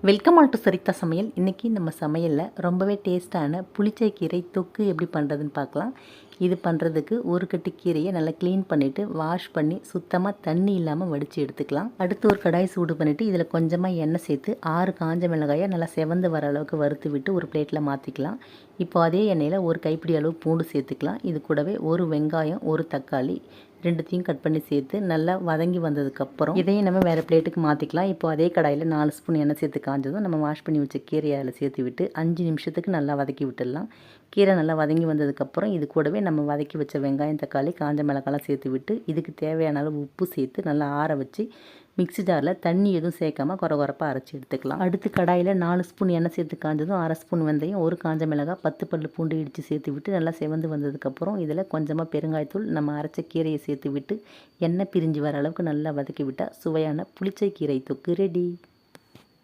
Welcome all to சரிதா சமையல். இன்றைக்கி நம்ம சமையலில் ரொம்பவே டேஸ்ட்டான புளிச்சை கீரை தொக்கு எப்படி பண்ணுறதுன்னு பார்க்கலாம். இது பண்ணுறதுக்கு ஒரு கட்டி கீரையை நல்லா க்ளீன் பண்ணிவிட்டு வாஷ் பண்ணி சுத்தமாக தண்ணி இல்லாமல் வடித்து எடுத்துக்கலாம். அடுத்து ஒரு கடாய் சூடு பண்ணிவிட்டு இதில் கொஞ்சமாக எண்ணெய் சேர்த்து 6 காஞ்ச மிளகாயை நல்லா செவந்து வர அளவுக்கு வறுத்து விட்டு ஒரு பிளேட்டில் மாற்றிக்கலாம். இப்போ அதே எண்ணெயில் ஒரு கைப்பிடி அளவு பூண்டு சேர்த்துக்கலாம். இது கூடவே ஒரு வெங்காயம், ஒரு தக்காளி ரெண்டுத்தையும் கட் பண்ணி சேர்த்து நல்லா வதங்கி வந்ததுக்கப்புறம் இதையும் நம்ம வேறு பிளேட்டுக்கு மாற்றிக்கலாம். இப்போ அதே கடாயில் 4 ஸ்பூன் எண்ணெய் சேர்த்து காஞ்சதும் நம்ம வாஷ் பண்ணி வச்ச கீரையை அதில் சேர்த்து விட்டு 5 நிமிஷத்துக்கு நல்லா வதக்கி விட்டுடலாம். கீரை நல்லா வதங்கி வந்ததுக்கப்புறம் இது கூடவே நம்ம வதக்கி வச்ச வெங்காயம், தக்காளி, காஞ்ச மிளகாலாம் சேர்த்து விட்டு இதுக்கு தேவையான அளவு உப்பு சேர்த்து நல்லா ஆற வச்சு மிக்ஸி ஜாரில் தண்ணி எதுவும் சேர்க்காம கொரகொரப்பாக அரைச்சி எடுத்துக்கலாம். அடுத்து கடாயில் 4 ஸ்பூன் எண்ணெய் சேர்த்து காஞ்சதும் 1/2 ஸ்பூன் வெந்தயம், ஒரு காஞ்ச மிளகாய், 10 பல்லு பூண்டு இடித்து சேர்த்து விட்டு நல்லா செவந்து வந்ததுக்கப்புறம் இதில் கொஞ்சமாக பெருங்காயத்தூள், நம்ம அரைச்ச கீரையை சேர்த்து விட்டு எண்ணெய் பிரிஞ்சு வர அளவுக்கு நல்லா வதக்கி விட்டால் சுவையான புளிச்சை கீரை தொக்கு ரெடி.